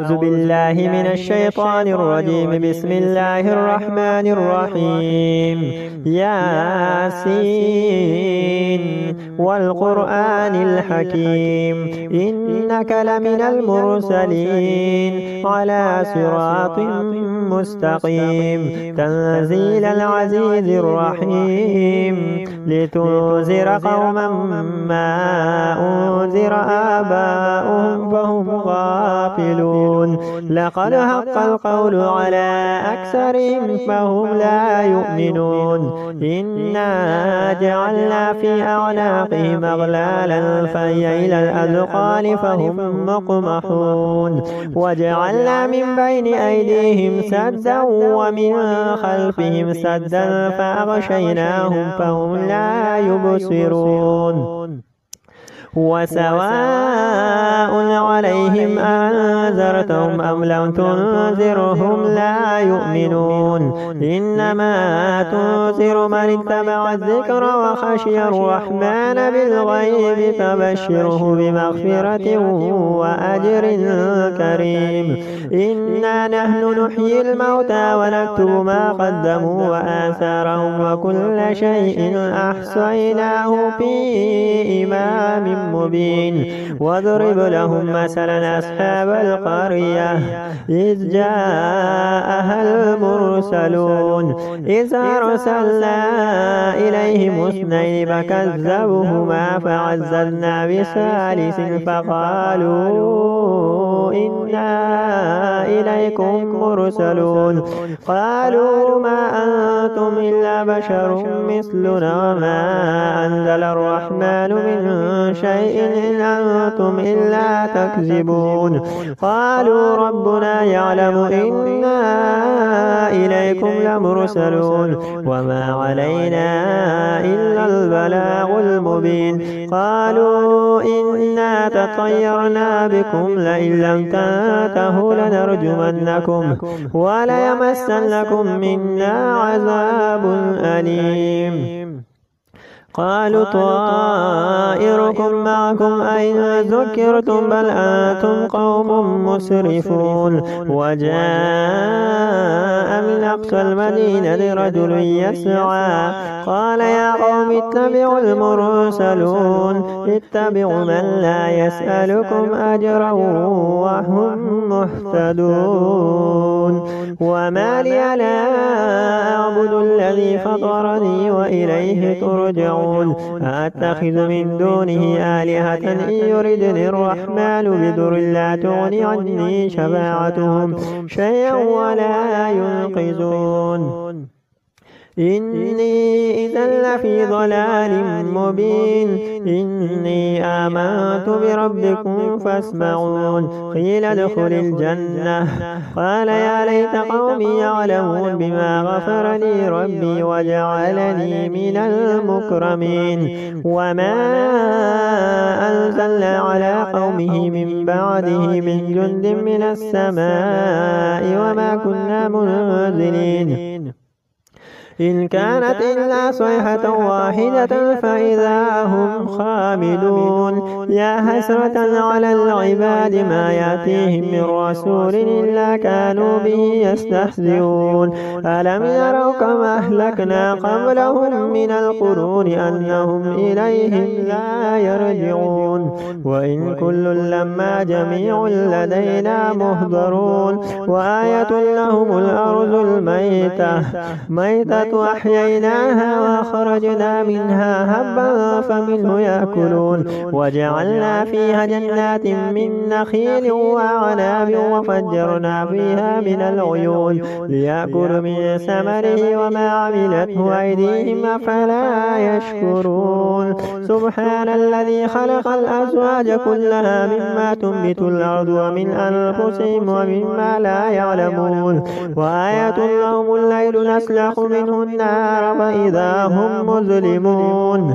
أعوذ بالله من الشيطان الرجيم. بسم الله الرحمن الرحيم. ياسين والقرآن الحكيم إنك لمن المرسلين على صراط مستقيم تنزيل العزيز الرحيم لتنذر قوما ما أنذر آباؤهم فهم غافلون. لقد حق القول على أكثرهم فهم لا يؤمنون. إنا جعلنا في أعناقهم أغلالا فهي إلى الأذقان فهم مقمحون. وجعلنا من بين أيديهم سدا ومن خلفهم سدا فأغشيناهم فهم لا يبصرون. وسواء عليهم أنذرتهم أم لم تنذرهم لا يؤمنون. إنما تنذر من اتبع الذكر وخشي الرحمن بالغيب فبشره بمغفرة وأجر كريم. إنا نحن نحيي الموتى ونكتب ما قدموا وآثارهم وكل شيء أحصيناه في إمام مبين. واضرب لهم مثلا أصحاب القرية إذ جاءها المرسلون إذ أرسلنا إليهم اثنين فكذبوهما فعززنا بثالث فقالوا إنا إليكم مرسلون. قالوا ما أنتم إلا بشر مثلنا وما أنزل الرحمن من شيء إن أنتم إلا تكذبون. قالوا ربنا يعلم إنا إليكم لمرسلون وما علينا إلا البلاغ المبين. قالوا إنا تطيرنا بكم لئن لم تنتهوا لنرجمنكم وليمسنكم منا عذاب أليم. قالوا طائركم معكم أين ذكرتم بل أنتم قوم مسرفون. وجاء من أقصى المدينة رجل يسعى قال يا قوم اتبعوا المرسلون اتبعوا من لا يسألكم أجرا وهم مهتدون. وما لي لا أعبد الذي فطرني وإليه ترجعون. أتخذ من دونه آلهة إن يردني الرحمن بضر لا تغني عني شفاعتهم شيئا ولا ينقذون. إني إذا لفي ضلال مبين. إني آمنت بربكم فاسمعون. قيل ادخل الجنة قال يا ليت قومي يعلمون بما غفر لي ربي وجعلني من المكرمين. وما أنزلنا على قومه من بعده من جند من السماء وما كنا منزلين. إن كانت إلا صيحة واحدة فإذا هم خامدون. يا حسرة على العباد ما يأتيهم من رسول إلا كانوا به يستهزئون. ألم يروا كما أهلكنا قبلهم من القرون أنهم إليهم لا يرجعون. وإن كل لما جميع لدينا مهضرون. وآية لهم الأرض الميتة أحييناها وأخرجنا منها هبا فمنه يأكلون. وجعلنا فيها جنات من نخيل وأعناب وفجرنا فيها من العيون ليأكلوا من ثمره وما عملته أيديهم أفلا يشكرون. سبحان الذي خلق الأزواج كلها مما تنبت الأرض ومن أنفسهم ومما لا يعلمون. وآية لهم الليل نسلخ منه النار فإذا هم مظلمون.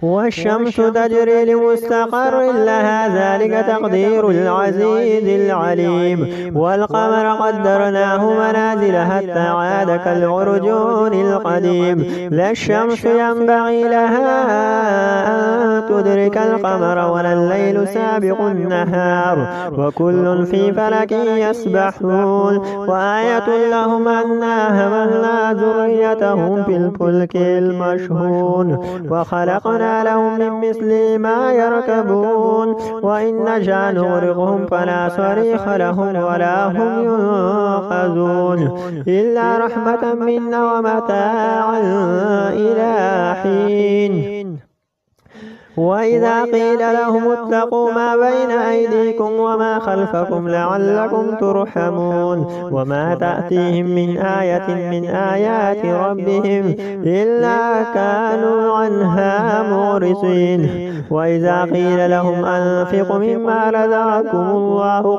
والشمس تجري لمستقر لها ذلك تقدير العزيز العليم. والقمر قدرناه منازل حتى عاد كالعرجون القديم. لا الشمس ينبغي لها أن تدرك القمر ولا الليل سابق النهار وكل في فلك يسبحون. وآية لهم أنا حملنا ذريتهم في الفلك المشحون وخلقنا لهم من مثل ما يركبون وإن نشأ نغرقهم فلا صريخ لهم ولا هم ينقذون إلا رحمة منا ومتاعا إلى حين. وإذا قيل لهم اتقوا ما بين أيديكم وما خلفكم لعلكم ترحمون وما تأتيهم من آية من آيات ربهم إلا كانوا عنها معرضين. وإذا قيل لهم أنفقوا مما رزقكم الله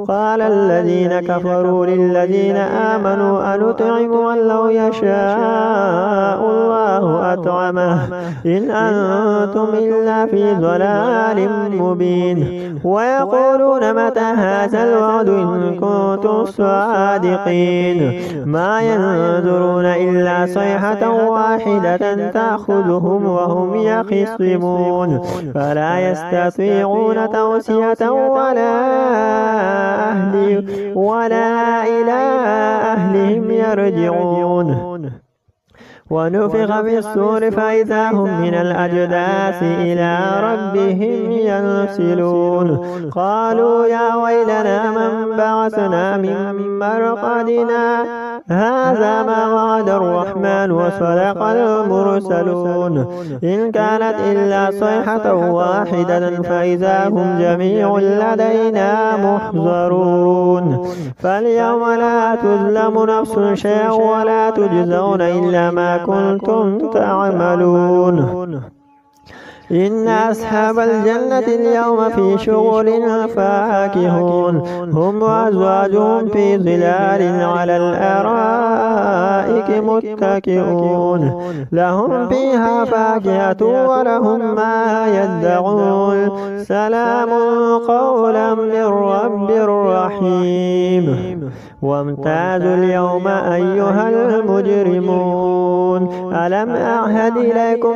قال الذين كفروا للذين آمنوا أنطعم من لو يشاء الله أطعمه إن أنتم إلا في ضلال مبين. ويقولون متى هذا الوعد إن كنتم صادقين ما ينظرون إلا صيحة واحدة تأخذهم وهم يخصمون فلا يستطيعون توصية ولا إلى أهلهم يرجعون. ونفخ في الصور فإذا هم من الأجداث إلى ربهم ينسلون. قالوا يا ويلنا من بعثنا من مرقدنا هذا ما وعد الرحمن وصدق المرسلون إن كانت إلا صيحة واحدة فإذا هم جميع لدينا محضرون. فاليوم لا تظلم نفس شيئا ولا تجزون إلا ما كنتم تعملون. إن أصحاب الجنة اليوم في شغل فاكهون هم وأزواجهم في ظلال على الأرائك متكئون لهم فيها فاكهة ولهم ما يدعون سلام قولا من رب رحيم. وامتازوا اليوم أيها المجرمون ألم أعهد إليكم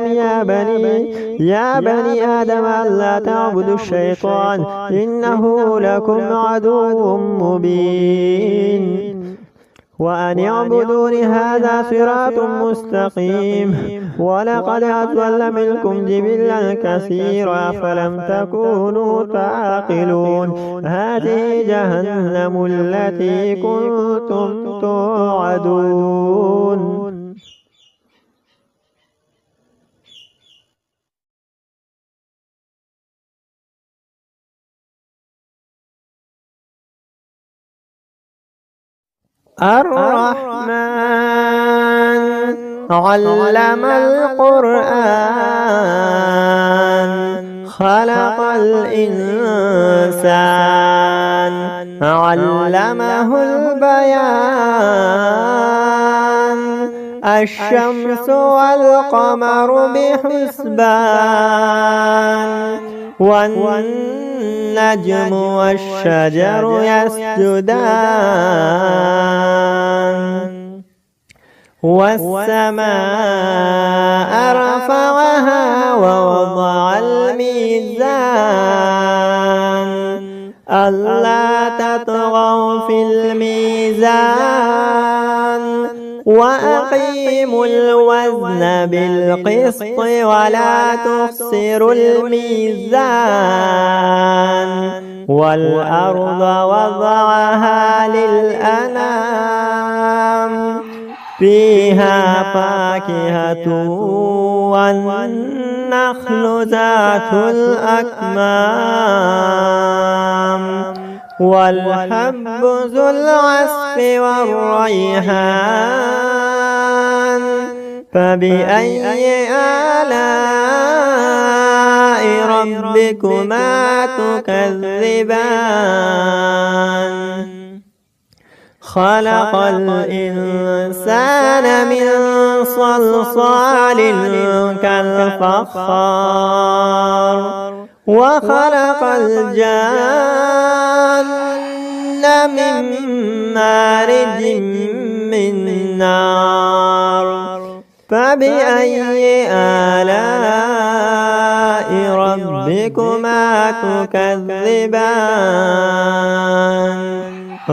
يا بني آدم ألا تعبدوا الشيطان إنه لكم عدو مبين وأن اعبدون هذا صراط مستقيم. ولقد أضل منكم جبلا كثيرا فلم تكونوا تعقلون هذه جهنم التي كنتم توعدون. الرحمن علم القرآن خلق الإنسان علمه البيان الشمس والقمر بحسبان والنجم والشجر يسجدان والسماء رفعها ووضع الميزان ألا تطغوا في الميزان وأقيموا الوزن بالقسط ولا تخسروا الميزان والأرض وضعها للأنام فيها فاكهة والنخل ذات الأكمام والحب ذو العصف والريحان فبأي آلاء ربكما تكذبان خلق الإنسان من صلصال كالفخار وخلق الجان من مارج من نار فبأي آلاء ربكما تكذبان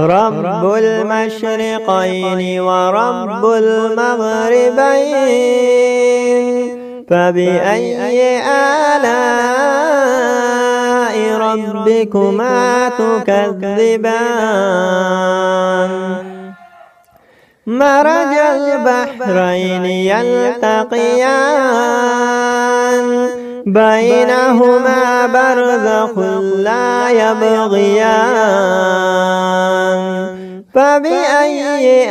رب المشرقين ورب المغربين فبأي آلاء ربكما تكذبان مرج البحرين يلتقيان بينهما برزخ لا يبغيان فبأي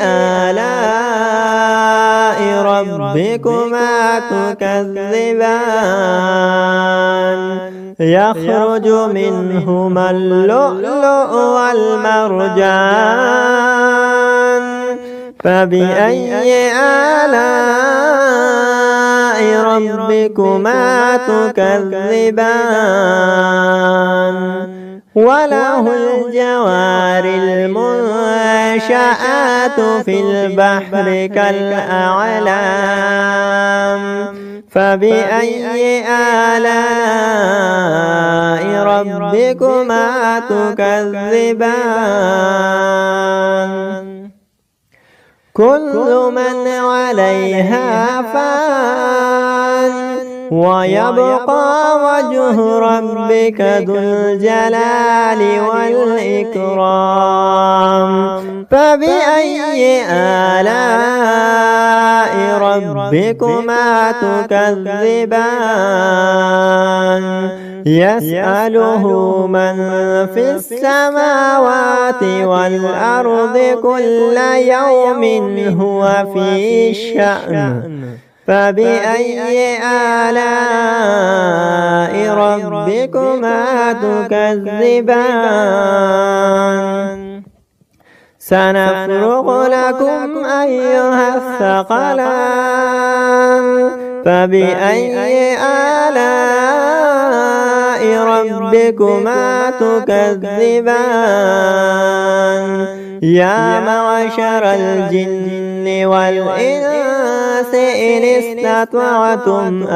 آلاء ربكما تكذبان يخرج منهما اللؤلؤ والمرجان فبأي آلاء ربكما تكذبان وله الجوار المنشآت في البحر كالأعلام فبأي آلاء ربكما تكذبان كل من عليها فان ويبقى وجه ربك ذو الجلال والإكرام فبأي آلاء ربكما تكذبان يسأله من في السماوات والأرض كل يوم هو في شأن فبأي آلاء ربكما تكذبان سنفرغ لكم أيها الثقلان فبأي آلاء ربكما تكذبان يا معشر الجن والإنس إن استطعتم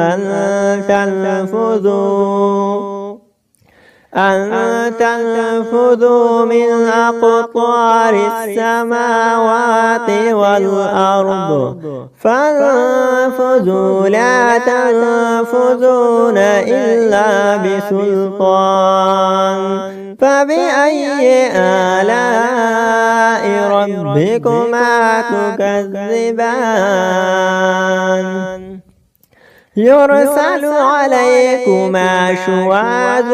أن تنفذوا من أقطار السماوات والأرض فانفذوا لا تنفذون إلا بسلطان فبأي آلاء ربكما تكذبان يرسل عليكما شواظ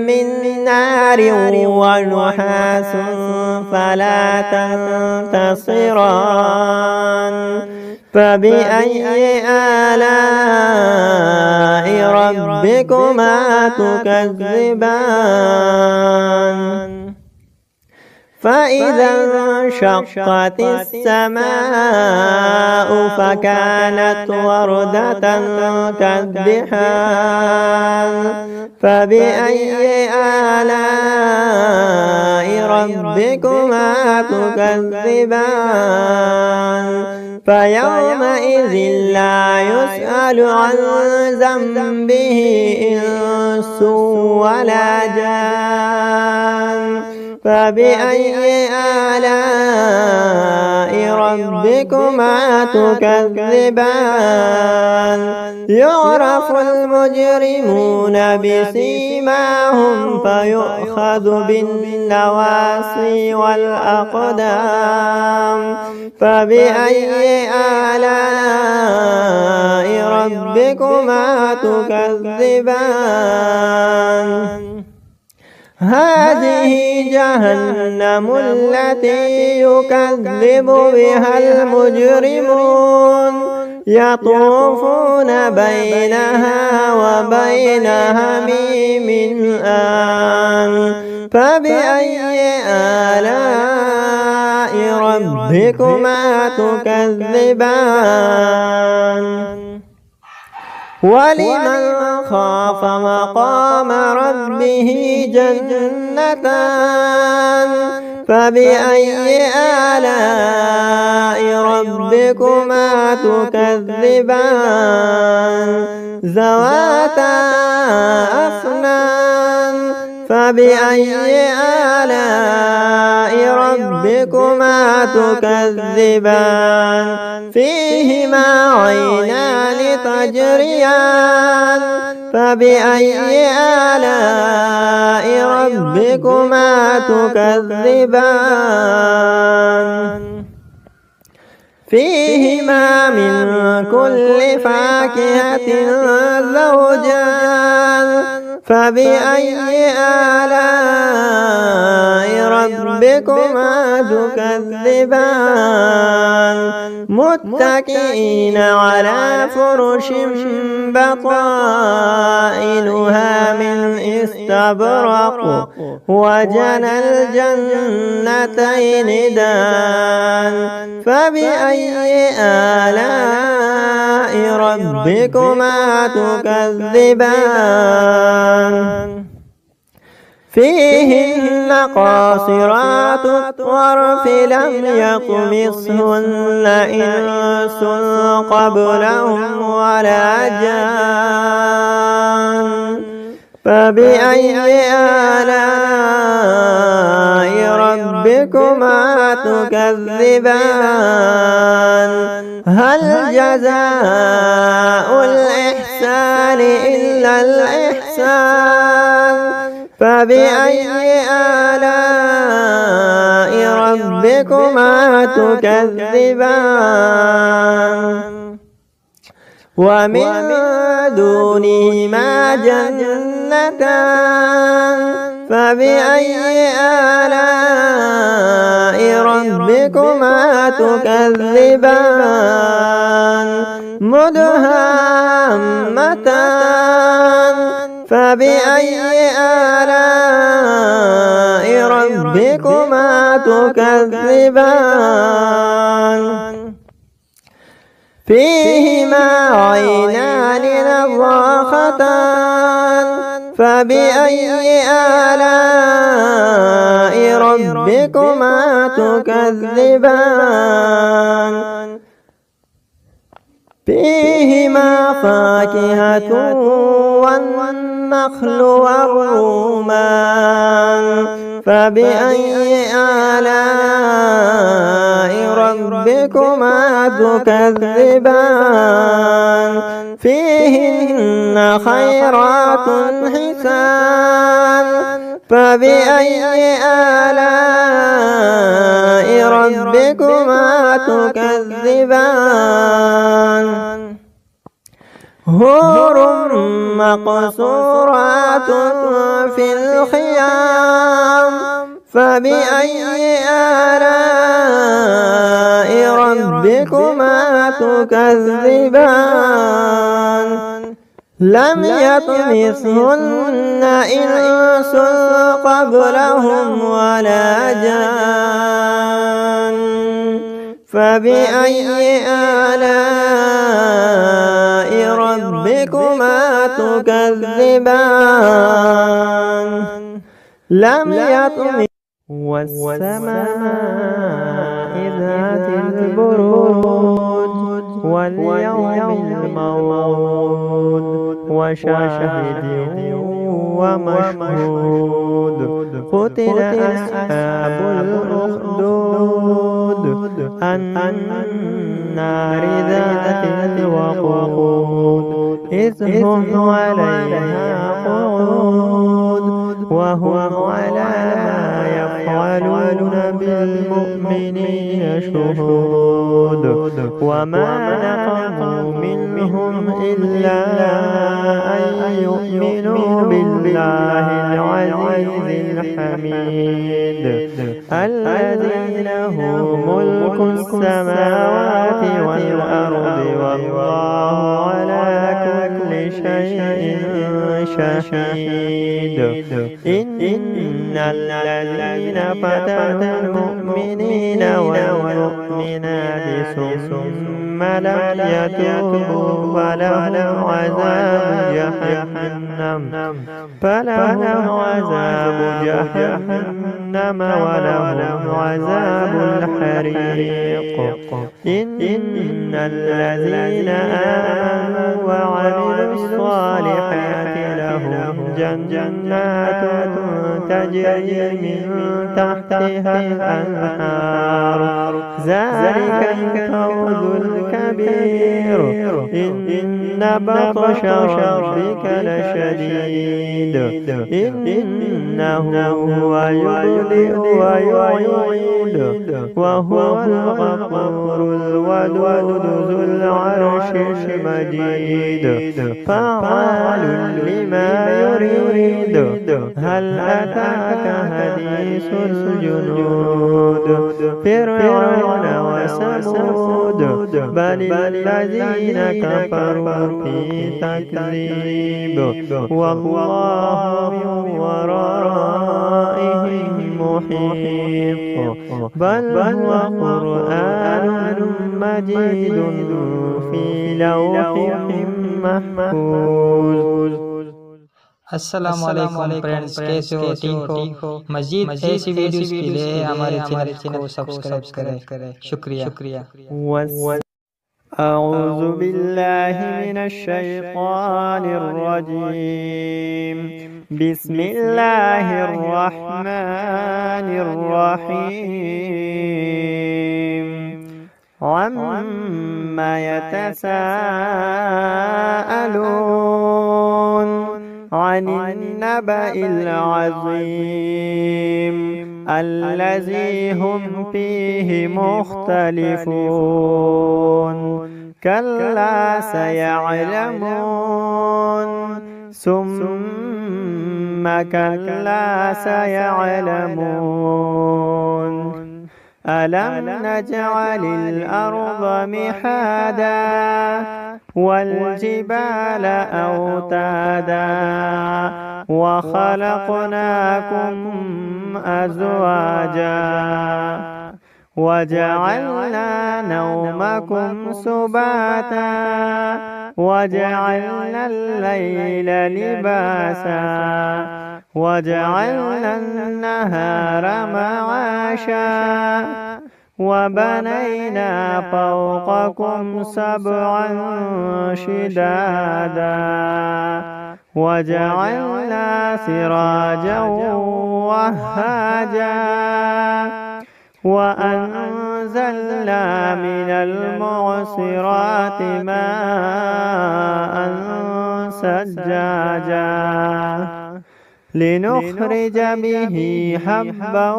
من نار ونحاس فلا تنتصران فبأي آلاء ربكما تكذبان فإذا انشقت السماء فكانت وردة كالدحان فبأي آلاء ربكما تكذبان فيومئذ لا يسأل عن ذنبه إنس ولا جان فبأي آلاء ربكما تكذبان يعرف المجرمون بسيماهم فيؤخذ بالنواصي والأقدام فبأي آلاء ربكما تكذبان هذه جهنم التي يكذب بها المجرمون يطوفون بينها وبين حميم آن فبأي آلاء ربكما تكذبان ولمن خاف مقام ربه جنتان فبأي آلاء ربكما تكذبان ذواتا أفنان فبأي آلاء ربكما تكذبان فيهما عينان تجريان فبأي آلاء ربكما تكذبان فيهما من كل فاكهة زوجان فبأي آلاء ربكما تكذبان متكئين على فرش بطائنها من استبرق وجنى الجنتين دان فبأي آلاء ربكما تكذبان فيهن قاصرات الطرف لم يطمثهن إنس قبلهم ولا جان فبأي آلاء ربكما تكذبان هل جزاء الإحسان إلا الإحسان فبأي آلاء ربكما تكذبان ومن دونهما جنتان فبأي آلاء ربكما تكذبان مدهامتان فبأي آلاء ربكما تكذبان فيهما عينان نضاختان فبأي آلاء ربكما تكذبان فيهما فاكهة والنخل والرمان فبأي آلاء ربكما تكذبان فيهن خيرات حسان فبأي آلاء ربكما تكذبان حور مقصورات في الخيام فبأي آلاء ربكما تكذبان لم يطمثهن إنس قبلهم ولا جان فبأي آلاء ربكما تكذبان لم يطمث والسماء ذات البروج واليوم الموعود وشاهد ومشهود قتل أصحاب الأخدود النار ذات الوقود إذ هم عليها قعود وهم على ما يفعلون بالمؤمنين شهود وما نقموا منهم إلا أن يؤمنوا بالله العزيز الحميد الذي له ملك السماوات والأرض والله على كل شيء شهيد إن الذين فتنوا المؤمنين والمؤمنات ثم لم يتوبوا فلهم عذاب جهنم ولهم عذاب الحريق إن الذين آمنوا وعملوا الصالحات لهم جنات تجري من تحتها الأنهار ذلك الفوز الكبير إن بطش ربك لشديد إنه هو يبدئ ويعيد وهو الغفور الودود ذو العرش المجيد فعال لما يريد هل أتاك حديث الجنود فرعون وثمود بل الذين كفروا في تكذيب والله من ورائهم محيط بل هو قرآن مجيد في لوح محفوظ. अस्सलाम वालेकुम फ्रेंड्स, कैसे हो? ठीक हो? मजीद ऐसी वीडियोस के लिए हमारे चैनल को सब्सक्राइब करें। शुक्रिया। أعوذ بالله من الشيطان الرجيم. بسم الله الرحمن الرحيم. عما يتساءلون عن النبأ العظيم الذي هم فيه مختلفون كلا سيعلمون ثم كلا سيعلمون ألم نجعل الأرض مهادا والجبال أوتادا وخلقناكم أزواجا وجعلنا نومكم سباتا وجعلنا الليل لباسا وجعلنا النهار معاشا وبنينا فوقكم سبعا شدادا وجعلنا سراجا وهاجا وأنزلنا من المعصرات ماء ثجاجا لنخرج به حبا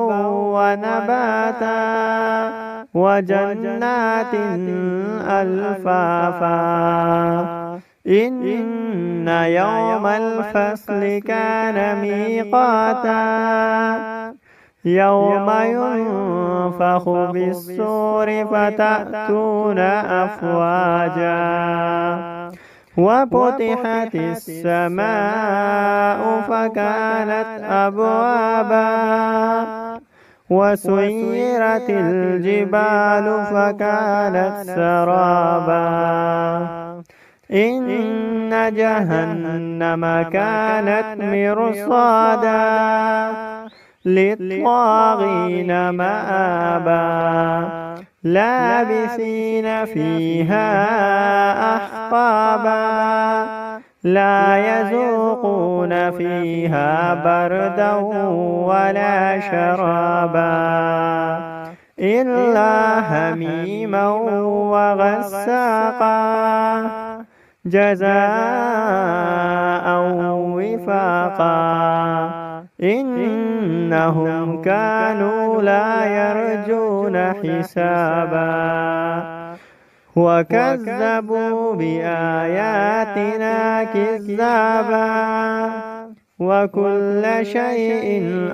ونباتا وجنات ألفافا إن يوم الفصل كان ميقاتا يوم ينفخ بالصور فتأتون أفواجا وفتحت السماء فكانت أبوابا وسيرت الجبال فكانت سرابا إن جهنم كانت مرصادا للطاغين مآبا لابثين فيها أحقابا لا يذوقون فيها بردا ولا شرابا إلا حميما وغساقا جزاء وفاقا إنهم كانوا لا يرجون حسابا وكذبوا بآياتنا كذابا وكل شيء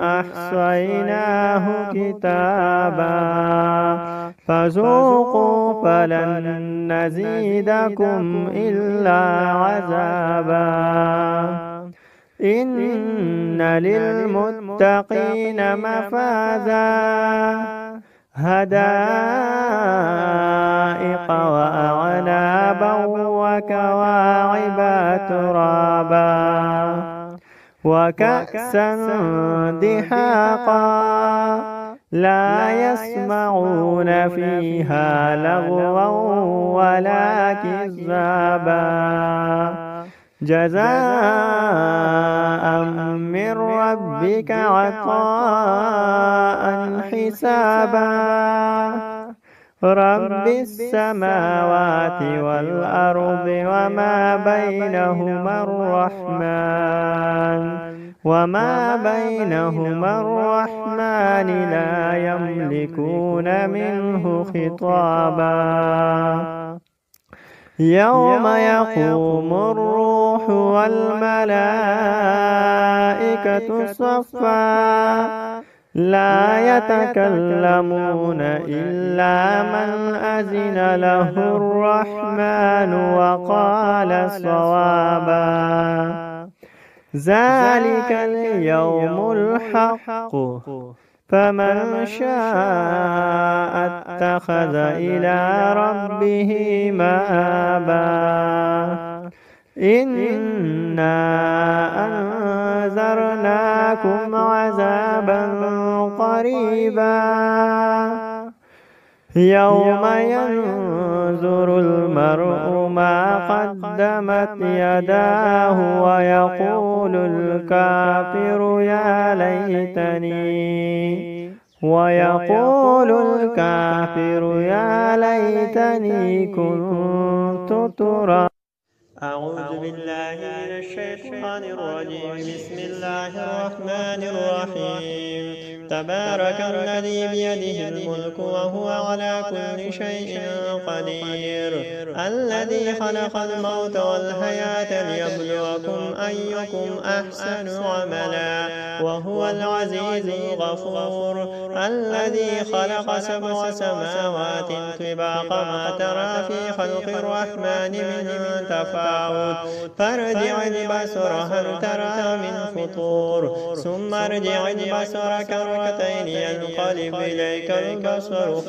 أحصيناه كتابا فذوقوا فلن نزيدكم إلا عذابا إن للمتقين مفازا حدائق وأعنابا وكواعب ترابا وكأسا دحاقا لا يسمعون فيها لغوا ولا كذابا جزاء من ربك عطاء حسابا رب السماوات والأرض وما بينهما الرحمن لا يملكون منه خطابا يوم يقوم الروح والملائكة صفا لا يتكلمون إلا من أذن له الرحمن وقال صوابا ذلك اليوم الحق فمن شاء اتخذ إلى ربه مآبا إنا أنذرناكم عذابا قريبا يوم ينظر المرء ما قدمت يداه ويقول الكافر يا ليتني كنت ترابا أعوذ بالله من الشيطان الرجيم بسم الله الرحمن الرحيم تبارك الذي بيده الملك وهو على كل شيء قدير الذي خلق الموت والحياة ليبلوكم أيكم أحسن عملا وهو العزيز الغفور الذي خلق 7 سماوات طباقا ما ترى في خلق الرحمن من تفاوت فارجع البصر هل ترى من فطور ثم ارجع البصر كرتين ينقلب إليك البصر